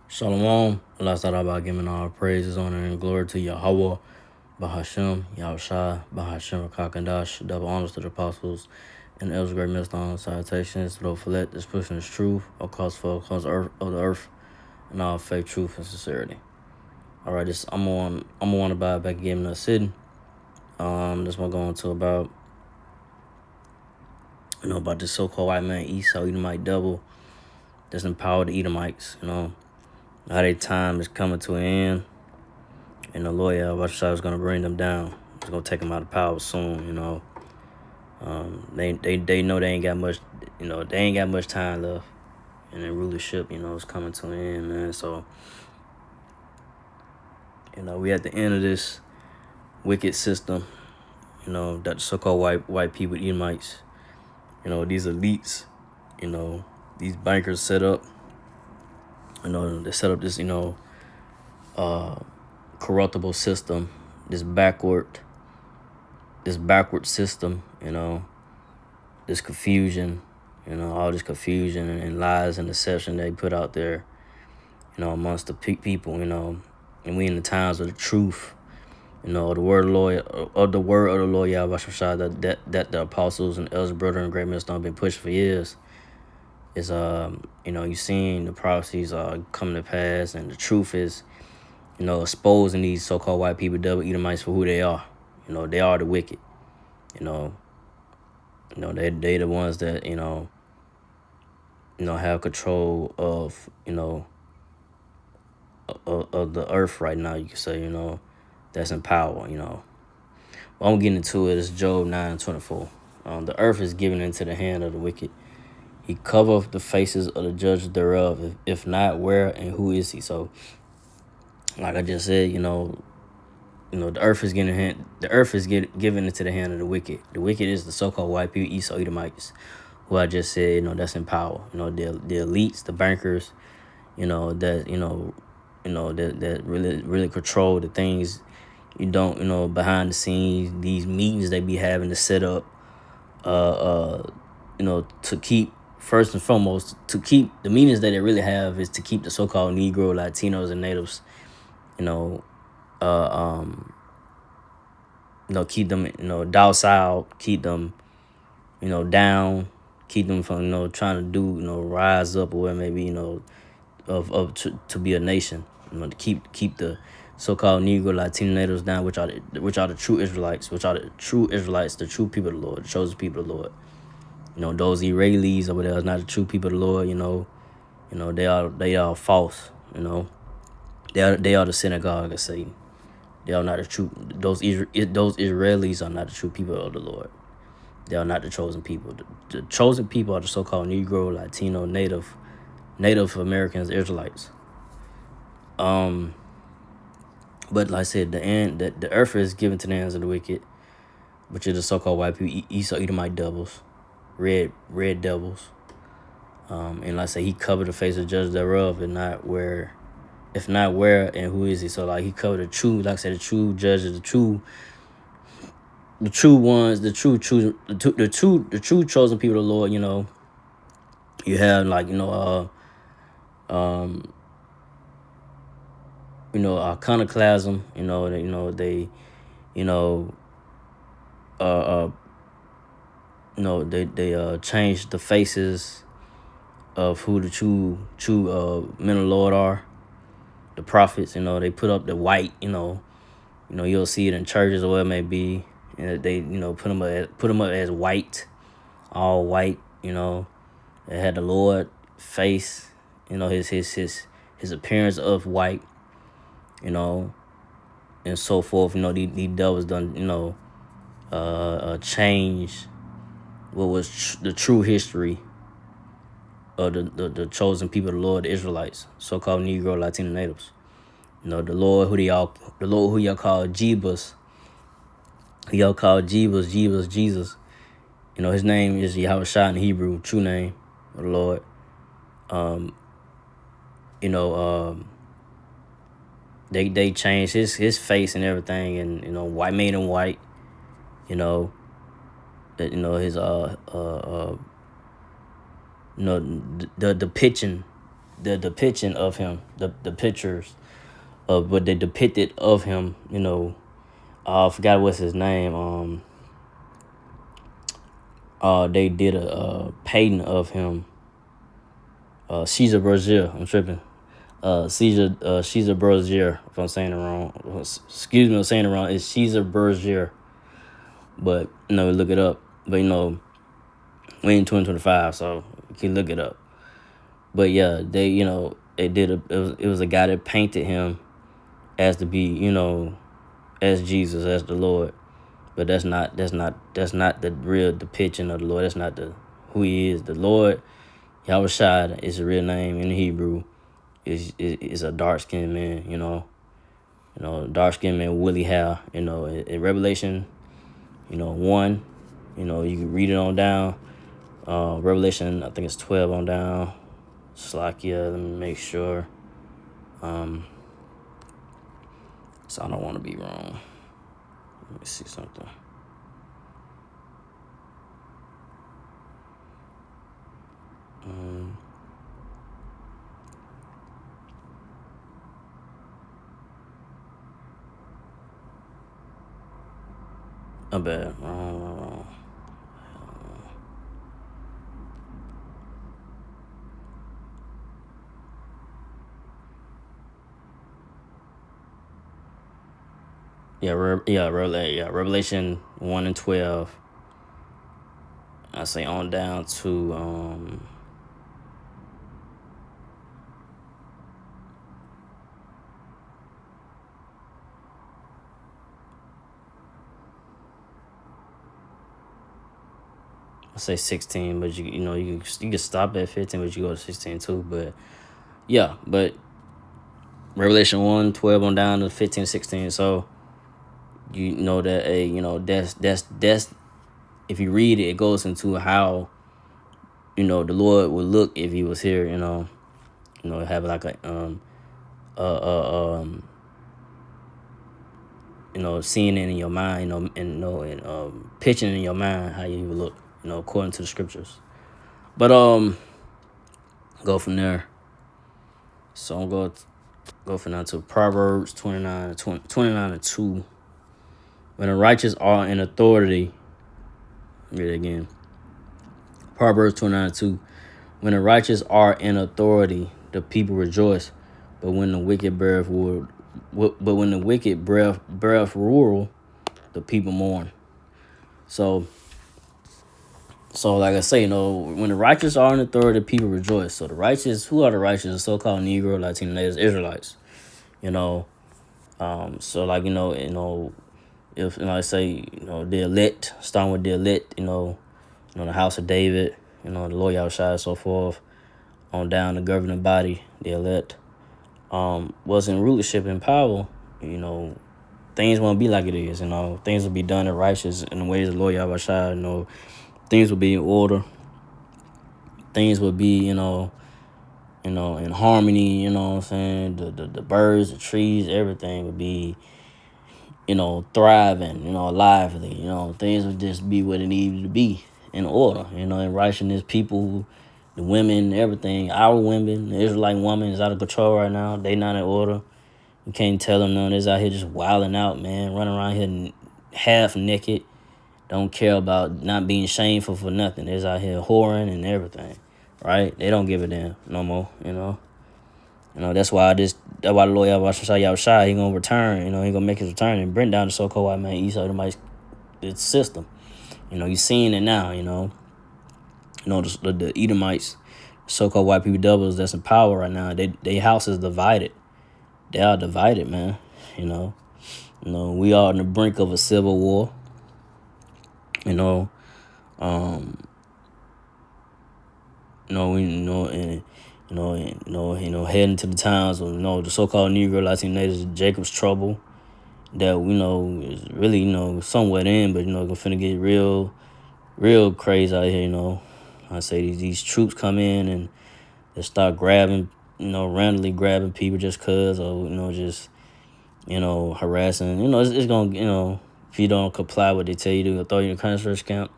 Shalom. Allah Ta'ala giving all praises, honor, and glory to Yahweh, Bahashem, Yahushua, Bahashem, Kakandash, double honors to the apostles, and the elders, great millstone, salutations to the Philet that's pushing his truth across the earth, and all faith, truth, and sincerity. Alright, I'm on about back again in the city. This one going to about about this so-called white man Esau, Edomite devil, that's empowered the Edomites, how their time is coming to an end. And the Lord Yahushua is going to bring them down. He's going to take them out of power soon, They know they ain't got much, they ain't got much time left. And the rulership, is coming to an end, man. So, we at the end of this wicked system, that the so-called white people, Edomites, these elites, these bankers set up, they set up this, corruptible system, this backward system, this confusion, all this confusion and lies and deception they put out there, amongst the people, and we in the times of the truth, the word of the Lord Yahweh that the apostles and elders, brother and great millstone been pushing for years. Is you seeing the prophecies coming to pass, and the truth is, exposing these so-called white people, double Edomites, for who they are. They are the wicked. They the ones that have control of of the earth right now. You can say that's in power. What I'm getting into it is Job 9:24. The earth is given into the hand of the wicked. He covereth the faces of the judges thereof. If not, where and who is he? So, like I just said, the earth is given into the hand of the wicked. The wicked is the so-called white people, Esau, Edomites, who I just said, that's in power. The elites, the bankers, that really control the things. Behind the scenes, these meetings they be having to set up, to keep. First and foremost, to keep the meetings that they really have is to keep the so-called Negro, Latinos, and natives, keep them, docile, keep them, down, keep them from, trying to do, rise up or whatever maybe, to be a nation, to keep the so-called Negro, Latino, natives down, which are the true Israelites, the true people of the Lord, the chosen people of the Lord. Those Israelis over there is not the true people of the Lord. They are false. They are the synagogue of Satan. They are not the true. Those Israelis are not the true people of the Lord. They are not the chosen people. The chosen people are the so-called Negro, Latino, Native Americans, Israelites. But like I said, the earth is given to the hands of the wicked, which is the so-called white people, Esau, Edomite devils. Red devils, and like I say, he covered the face of the judge thereof, and not where, and who is he? So like he covered the true, like I said, the true judges, the true ones, the true chosen people of the Lord. You have like iconoclasm. They they changed the faces of who the true men of the Lord are, the prophets. They put up the white. You'll see it in churches or whatever it may be, and they put them up as white, all white. They had the Lord face, his appearance of white, and so forth. These devils done change what was the true history of the chosen people of the Lord, the Israelites, so-called Negro, Latino, natives. The Lord who y'all call Jebus, Jesus. His name is Yahushua in Hebrew, true name of the Lord. They changed his face and everything, and white, made him white. That his the pitching the depiction of him, the pictures of what they depicted of him. I forgot what's his name. They did a painting of him. Caesar Borgia. I'm tripping. Caesar Borgia. If I'm saying it wrong, excuse me, I'm saying it wrong. It's Caesar Borgia. But look it up. But we in 2025, so you can look it up. But yeah, they did it was a guy that painted him as to be as Jesus, as the Lord. But that's not the real depiction of the Lord. That's not who he is. The Lord, Yahushua, is a real name in Hebrew. Is a dark skinned man. Dark skinned man, woolly hair. In Revelation, 1. You can read it on down. Revelation, I think it's 12 on down. Slakia, let me make sure. So I don't want to be wrong. Let me see something. I'm bad. Wrong. Revelation 1 and 12. I say on down to I say 16, but you can stop at 15, but you go to 16 too. But yeah, but Revelation 1, 12 on down to 15, 16. So that that's if you read it, it goes into how the Lord would look if he was here. Have like seeing it in your mind, and pitching in your mind how you would look, according to the scriptures. But go from there. So I'm going to go from now to Proverbs 29 and 2. When the righteous are in authority, read it again. Proverbs 29 and 2. When the righteous are in authority, the people rejoice. But when the wicked breath rule, the people mourn. So like I say, when the righteous are in authority, the people rejoice. So the righteous, who are the righteous? The so-called Negro, Latino, natives, Israelites. So like if I say the elect, starting with the elect, the house of David, the Lord Yahushua, so forth, on down the governing body, the elect, was in rulership and power, things won't be like it is. Things will be done in righteous in the ways of the Lord Yahushua. Things will be in order. Things will be, in harmony. You know what I'm saying? The birds, the trees, everything would be, thriving. Lively. Things would just be what it needed to be in order. In righteousness, people, the women, everything. Our women, the Israelite woman is out of control right now. They not in order. You can't tell them none. They're out here just wilding out, man. Running around here half naked. Don't care about not being shameful for nothing. They're out here whoring and everything, right? They don't give a damn no more, That's why the Lord Yahushua, he gonna return. He gonna make his return and bring down the so-called white man Esau, the system. You seeing it now. The Edomites, so-called white people devils that's in power right now. They house is divided. They are divided, man. We are on the brink of a civil war. Heading to the times of the so-called Negro, Latino, natives, Jacob's trouble, that is really somewhat in, but gonna finna get real crazy out here. I say these troops come in and they start grabbing, randomly grabbing people just cause, or just harassing. It's gonna if you don't comply with what they tell you to, throw you in a concentration camp.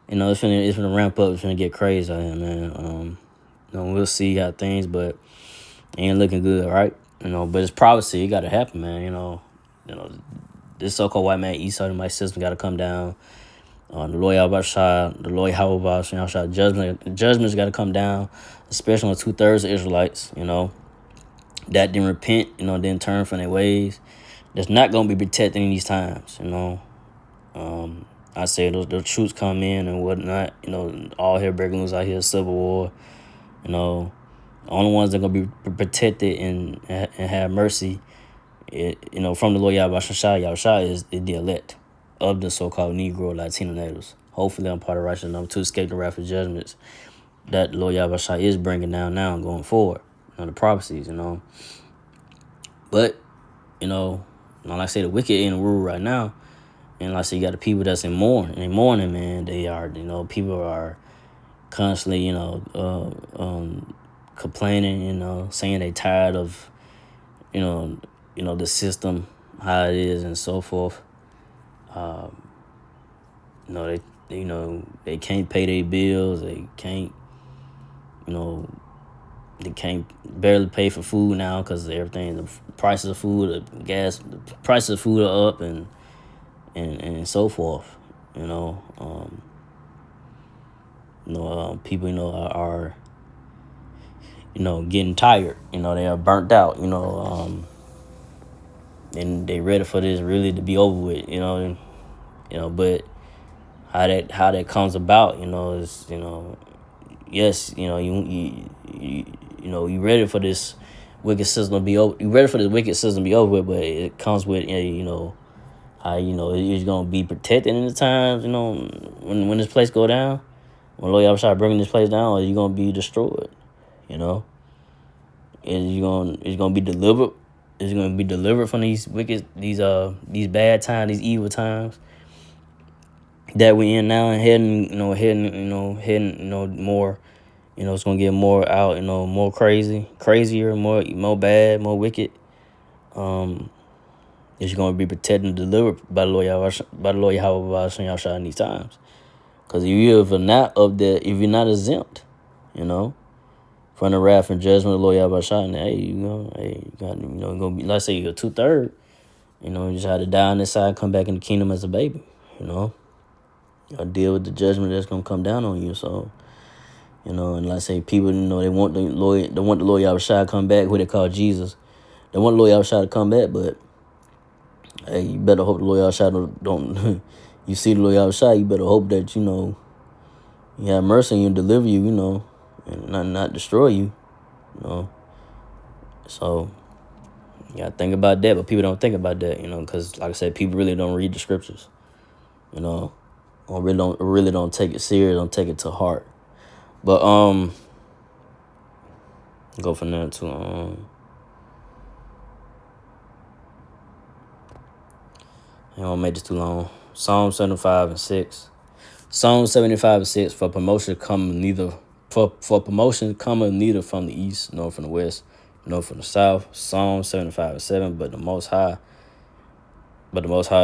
It's gonna ramp up. It's gonna get crazy out here, man. We'll see how things, but Ain't looking good, right? But it's prophecy. It got to happen, man. You know, this so-called white man Esau in my system got to come down. The Lord Yahweh, the Lord Yahweh, judgment's got to come down, especially on 2/3 of Israelites. That didn't repent. Didn't turn from their ways. That's not gonna be protected in these times. I say those troops come in and whatnot. All hell breaking loose out here, civil war. The only ones that gonna be protected and have mercy, from the Lord Yahweh is the elect of the so-called Negro Latino natives. Hopefully, I'm part of righteous enough to escape the wrath of judgments that the Lord Yahweh is bringing down now and going forward. The prophecies, But, like I say, the wicked in rule right now. And like I say, you got the people that's in mourning, man. They are, people are constantly, complaining, saying they tired of, the system, how it is and so forth. They can't pay their bills. They can't, they can't barely pay for food now because everything, the prices of food, the gas, the prices of food are up and so forth. People, are getting tired. They are burnt out. And they ready for this really to be over with. But how that comes about, is yes, you ready for this wicked system to be over. You ready for this wicked system to be over with, but it comes with how it's gonna be protected in the times. When this place go down, when Lord Yahweh bringing this place down, or you gonna be destroyed. It's gonna be delivered. It's gonna be delivered from these wicked, these bad times, these evil times that we in now, and heading more. It's gonna get more out. More crazier, more bad, more wicked. It's gonna be protected and delivered by the Lord Yahweh in these times. Because if you're not exempt, from the wrath and judgment of the Lord Yahweh, and you got, gonna be, let's say you're 2/3, you just had to die on this side, come back in the kingdom as a baby, you gotta deal with the judgment that's gonna come down on you. So, and let's say people, they want the Lord Yahweh to come back, who they call Jesus. They want the Lord Yahweh to come back, but hey, you better hope the Lord Yahweh don't you see the Lord Yahweh, you better hope that, he have mercy on you and deliver you, and not destroy you, So, you gotta think about that, but people don't think about that, because like I said, people really don't read the scriptures, or really don't take it serious, don't take it to heart. But go from there to I don't make this too long. Psalm 75:6. Psalm 75:6. For promotion cometh neither from the east, nor from the west, nor from the south. Psalm 75:7. But the Most High,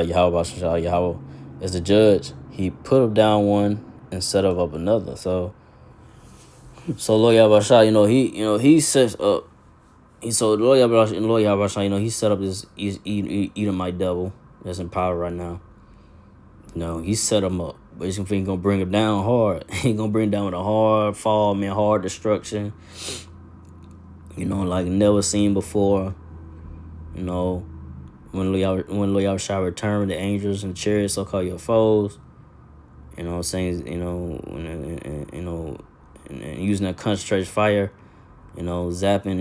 Yahweh is the judge. He put down one and set up another. So Lord Yahweh, he sets up. Lord Yahweh, he set up this Edomite devil that's in power right now. He set him up, but he's gonna bring him down hard. He's gonna bring him down with a hard fall, man, hard destruction. Like never seen before. When Lord Yahweh shall return the angels and chariots, so called your foes. Saying, and using that concentrated fire, zapping,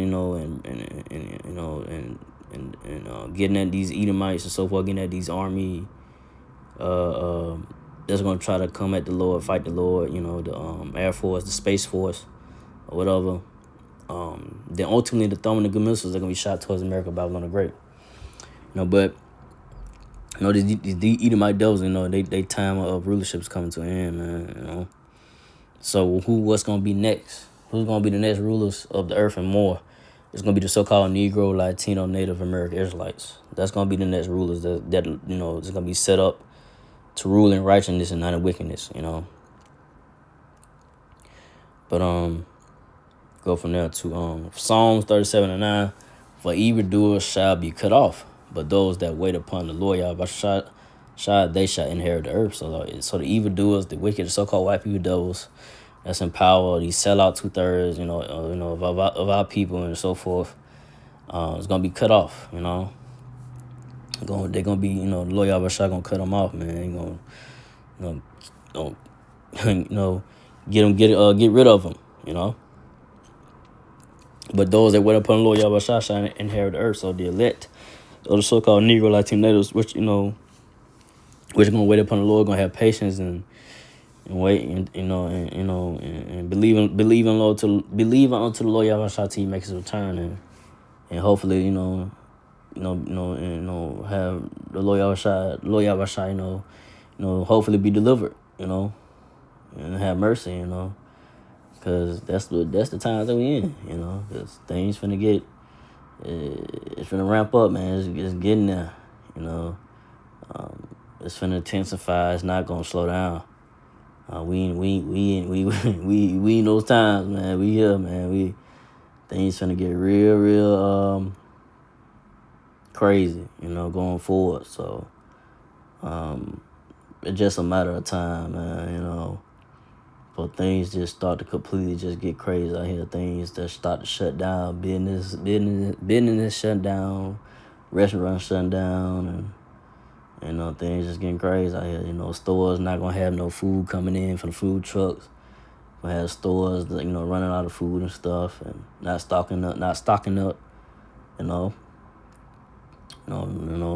and getting at these Edomites and so forth, getting at these army, that's gonna try to come at the Lord, fight the Lord, the Air Force, the Space Force, or whatever. Then ultimately the throwing the good missiles are gonna be shot towards America, Babylon the Great. But these Edomite devils, they time of rulership is coming to an end, man. So what's gonna be next? Who's gonna be the next rulers of the earth and more? It's gonna be the so-called Negro, Latino, Native American Israelites. That's gonna be the next rulers that is gonna be set up to rule in righteousness and not in wickedness. But Go from there to Psalms 37:9. For evildoers shall be cut off, but those that wait upon the Lord Yahweh they shall inherit the earth. So the evildoers, the wicked, the so-called white people devils that's in power, these sellout 2/3, of our people and so forth, it's gonna be cut off. They're gonna be, the Lord Yahweh gonna cut them off, man. He gonna, you know, get rid of them, But those that wait upon the Lord Yahweh shall inherit the earth. So the elect, or the so-called Negro Latinos, which which are gonna wait upon the Lord, gonna have patience and wait, and believing unto the Lord Yahweh till He makes His return, and hopefully, have the Lord Yahweh, hopefully be delivered, and have mercy, because that's the times that we in, because things finna get, it's finna ramp up, man. It's getting there, it's finna intensify. It's not gonna slow down. We in those times, man. We here, man. Things finna get real crazy, going forward. So it's just a matter of time, man. For things just start to completely just get crazy out here. Things that start to shut down, business shut down, restaurants shut down, and things just getting crazy out here. Stores not gonna have no food coming in from the food trucks. Gonna have stores that, running out of food and stuff, and not stocking up.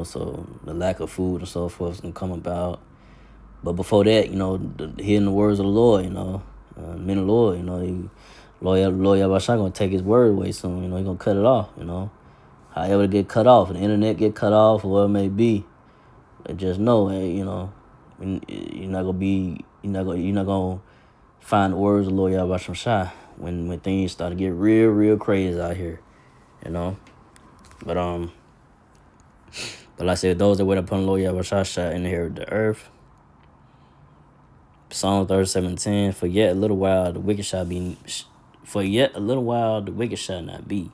So the lack of food and so forth is gonna come about. But before that, hearing the words of the Lord, men of the Lord, Lord Yahweh gonna take His word away soon. He gonna cut it off. However it get cut off, the internet get cut off, or whatever it may be. But just know, hey, you're not gonna find the words of the Lord Yahweh Shai when things start to get real crazy out here, But like I said, those that wait upon the Lord Yahweh shall inherit the earth. Psalm 37:10. For yet a little while the wicked shall not be.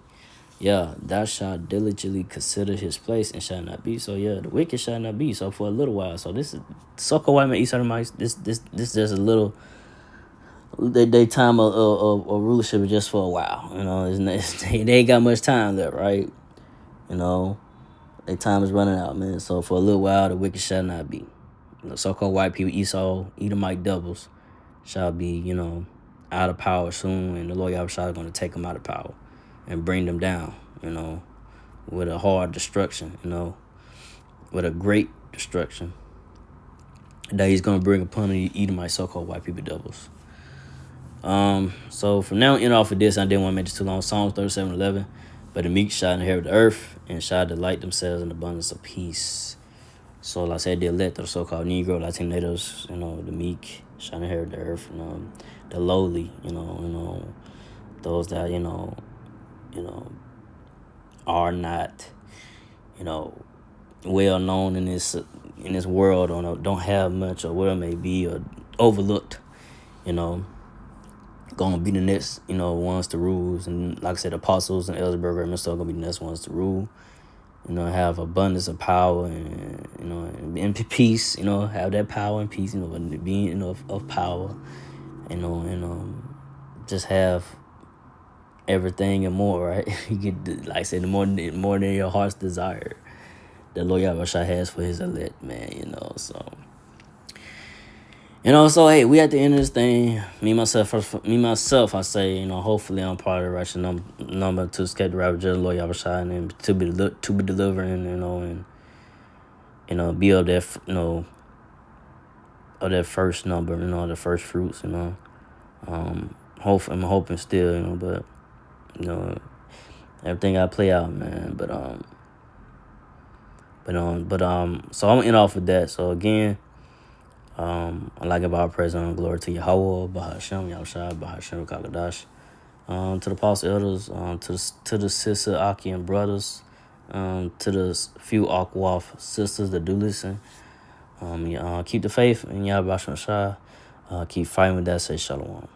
Yeah, thou shalt diligently consider his place and shall not be. So yeah, the wicked shall not be. So for a little while. So this is so-called white man, Esau and mice. This just a little. They time of rulership is just for a while. They ain't got much time left, right? Their time is running out, man. So for a little while, the wicked shall not be. So-called white people, Esau, Edomite devils, shall be, out of power soon, and the Lord Yahweh is going to take them out of power and bring them down, with a hard destruction, with a great destruction that He's going to bring upon the Edomite so-called white people devils. So from now on off of this, I didn't want to make this too long. Psalms 37:11. But the meek shall inherit the earth and shall delight themselves in abundance of peace. So like I said, the elect, the so-called Negro, Latinos, the meek shall inherit the earth, the lowly, those that, are not, well known in this world, or don't have much, or whatever it may be, or overlooked, gonna be the next, ones to rule. And like I said, apostles and Ellsberger and stuff gonna be the next ones to rule. Have abundance of power and peace. Have that power and peace. Being of power. Just have everything and more. Right? You get, like I said, the more than your heart's desire, the Lord Yahweh has for His elect, man. So. So hey, we at the end of this thing. Me myself, I say, hopefully I'm part of the righteous number to escape the wrath of the Lord Yahweh and to be delivering, and be of that, of that first number, the first fruits, I'm hoping still, but everything I play out, man. But so I'm gonna end off with that. So again. I like about present glory to Yahweh, Bahashem, Yahushua, Bahashem, Kakadash, to the apostle elders, to the sister Aki and brothers, to the few Akwaf sisters that do listen. Keep the faith in Yahweh Shah. Keep fighting with that. Say Shalom.